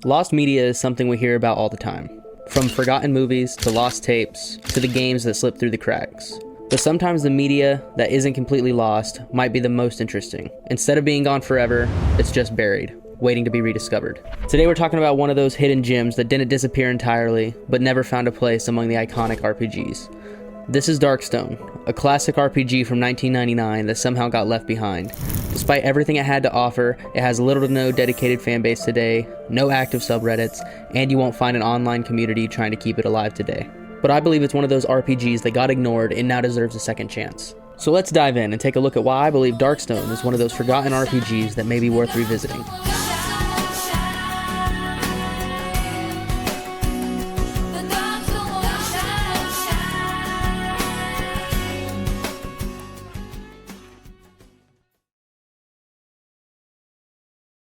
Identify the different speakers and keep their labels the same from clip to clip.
Speaker 1: Lost media is something we hear about all the time. From forgotten movies, to lost tapes, to the games that slip through the cracks. But sometimes the media that isn't completely lost might be the most interesting. Instead of being gone forever, it's just buried, waiting to be rediscovered. Today we're talking about one of those hidden gems that didn't disappear entirely, but never found a place among the iconic RPGs. This is DarkStone, a classic RPG from 1999 that somehow got left behind. Despite everything it had to offer, it has little to no dedicated fanbase today, no active subreddits, and you won't find an online community trying to keep it alive today. But I believe it's one of those RPGs that got ignored and now deserves a second chance. So let's dive in and take a look at why I believe DarkStone is one of those forgotten RPGs that may be worth revisiting.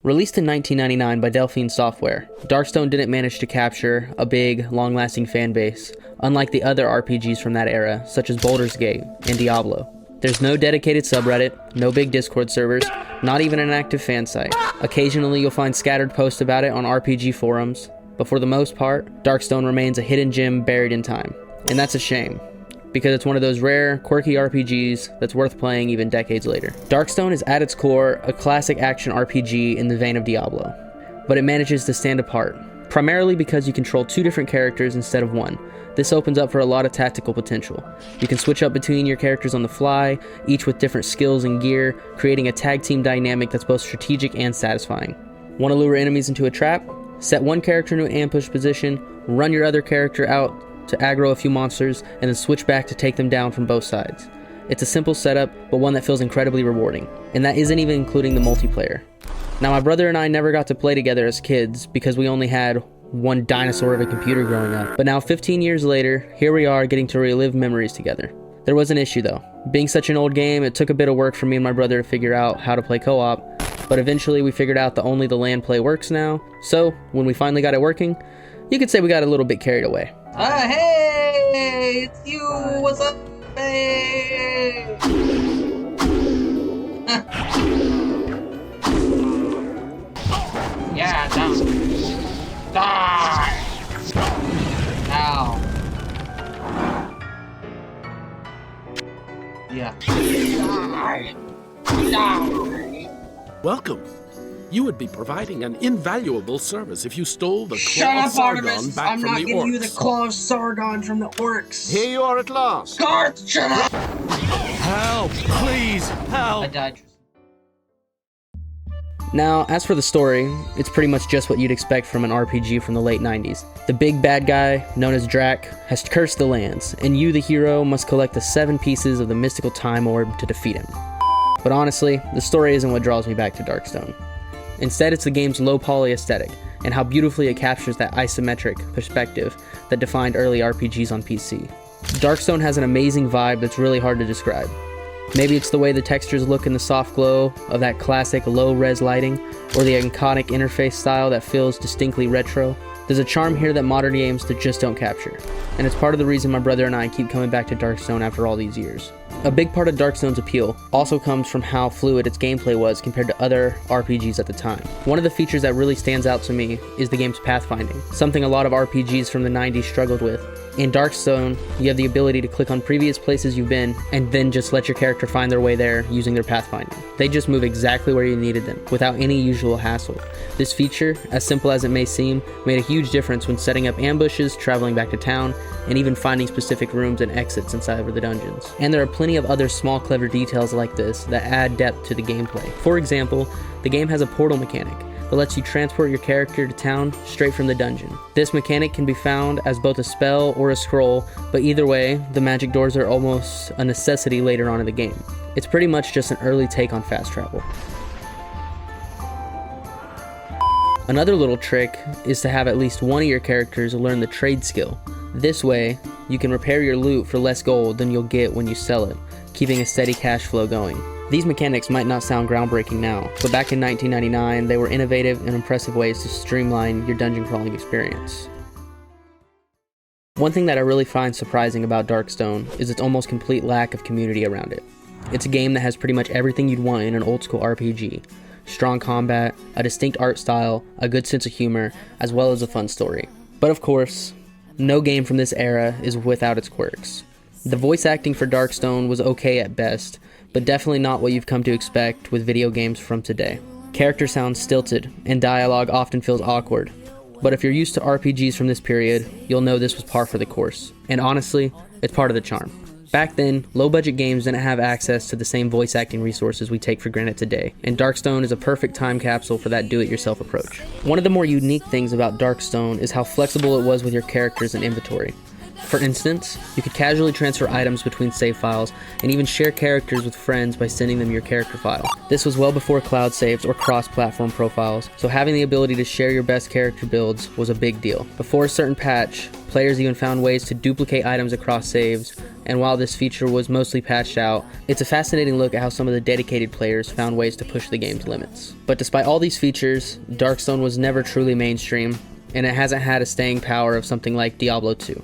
Speaker 1: Released in 1999 by Delphine Software, DarkStone didn't manage to capture a big, long-lasting fan base, unlike the other RPGs from that era, such as Baldur's Gate and Diablo. There's no dedicated subreddit, no big Discord servers, not even an active fan site. Occasionally you'll find scattered posts about it on RPG forums, but for the most part, DarkStone remains a hidden gem buried in time. And that's a shame, because it's one of those rare, quirky RPGs that's worth playing even decades later. DarkStone is at its core a classic action RPG in the vein of Diablo, but it manages to stand apart, primarily because you control two different characters instead of one. This opens up for a lot of tactical potential. You can switch up between your characters on the fly, each with different skills and gear, creating a tag team dynamic that's both strategic and satisfying. Want to lure enemies into a trap? Set one character into an ambush position, run your other character out to aggro a few monsters, and then switch back to take them down from both sides. It's a simple setup, but one that feels incredibly rewarding, and that isn't even including the multiplayer. Now, my brother and I never got to play together as kids because we only had one dinosaur of a computer growing up, but now 15 years later, here we are getting to relive memories together. There was an issue though. Being such an old game, it took a bit of work for me and my brother to figure out how to play co-op, but eventually we figured out that only the LAN play works now, so when we finally got it working, you could say we got a little bit carried away.
Speaker 2: Hey, it's you, what's up, hey? Yeah, die! Now. Yeah. Die!
Speaker 3: Welcome. You would be providing an invaluable service if you stole the
Speaker 2: Shut
Speaker 3: claw
Speaker 2: up,
Speaker 3: of Sargon
Speaker 2: Artemis!
Speaker 3: back
Speaker 2: I'm
Speaker 3: from
Speaker 2: not
Speaker 3: the
Speaker 2: giving you the
Speaker 3: orcs.
Speaker 2: claw of Sargon from the orcs.
Speaker 4: Here you are at last.
Speaker 2: Garth, shut up!
Speaker 3: Help! Please, help!
Speaker 2: I died.
Speaker 1: Now, as for the story, it's pretty much just what you'd expect from an RPG from the late 90s. The big bad guy, known as Drac, has cursed the lands, and you, the hero, must collect the 7 pieces of the mystical time orb to defeat him. But honestly, the story isn't what draws me back to DarkStone. Instead, it's the game's low-poly aesthetic, and how beautifully it captures that isometric perspective that defined early RPGs on PC. DarkStone has an amazing vibe that's really hard to describe. Maybe it's the way the textures look in the soft glow of that classic low-res lighting, or the iconic interface style that feels distinctly retro. There's a charm here that modern games just don't capture, and it's part of the reason my brother and I keep coming back to DarkStone after all these years. A big part of DarkStone's appeal also comes from how fluid its gameplay was compared to other RPGs at the time. One of the features that really stands out to me is the game's pathfinding, something a lot of RPGs from the 90s struggled with. In DarkStone, you have the ability to click on previous places you've been and then just let your character find their way there using their pathfinding. They just move exactly where you needed them, without any usual hassle. This feature, as simple as it may seem, made a huge difference when setting up ambushes, traveling back to town, and even finding specific rooms and exits inside of the dungeons. And there are plenty of other small clever details like this that add depth to the gameplay. For example, the game has a portal mechanic that lets you transport your character to town straight from the dungeon. This mechanic can be found as both a spell or a scroll, but either way, the magic doors are almost a necessity later on in the game. It's pretty much just an early take on fast travel. Another little trick is to have at least one of your characters learn the trade skill. This way, you can repair your loot for less gold than you'll get when you sell it, keeping a steady cash flow going. These mechanics might not sound groundbreaking now, but back in 1999, they were innovative and impressive ways to streamline your dungeon crawling experience. One thing that I really find surprising about DarkStone is its almost complete lack of community around it. It's a game that has pretty much everything you'd want in an old school RPG. strong combat, a distinct art style, a good sense of humor, as well as a fun story. But of course, no game from this era is without its quirks. The voice acting for DarkStone was okay at best, but definitely not what you've come to expect with video games from today. Characters sound stilted, and dialogue often feels awkward. But if you're used to RPGs from this period, you'll know this was par for the course. And honestly, it's part of the charm. Back then, low-budget games didn't have access to the same voice acting resources we take for granted today, and DarkStone is a perfect time capsule for that do-it-yourself approach. One of the more unique things about DarkStone is how flexible it was with your characters and inventory. For instance, you could casually transfer items between save files, and even share characters with friends by sending them your character file. This was well before cloud saves or cross-platform profiles, so having the ability to share your best character builds was a big deal. Before a certain patch, players even found ways to duplicate items across saves, and while this feature was mostly patched out, it's a fascinating look at how some of the dedicated players found ways to push the game's limits. But despite all these features, DarkStone was never truly mainstream, and it hasn't had a staying power of something like Diablo 2.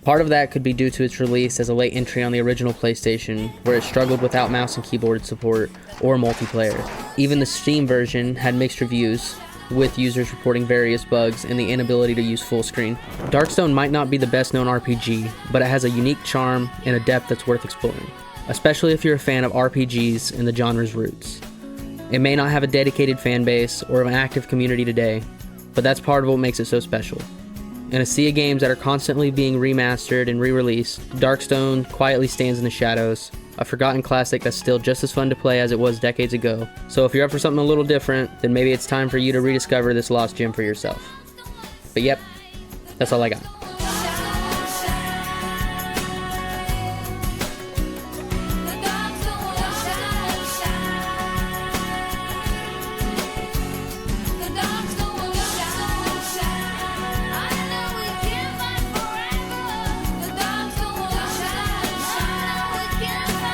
Speaker 1: Part of that could be due to its release as a late entry on the original PlayStation, where it struggled without mouse and keyboard support or multiplayer. Even the Steam version had mixed reviews, with users reporting various bugs and the inability to use full screen. DarkStone might not be the best known RPG, but it has a unique charm and a depth that's worth exploring, especially if you're a fan of RPGs and the genre's roots. It may not have a dedicated fan base or an active community today, but that's part of what makes it so special. In a sea of games that are constantly being remastered and re-released, DarkStone quietly stands in the shadows, a forgotten classic that's still just as fun to play as it was decades ago. So if you're up for something a little different, then maybe it's time for you to rediscover this lost gem for yourself. But yep, that's all I got.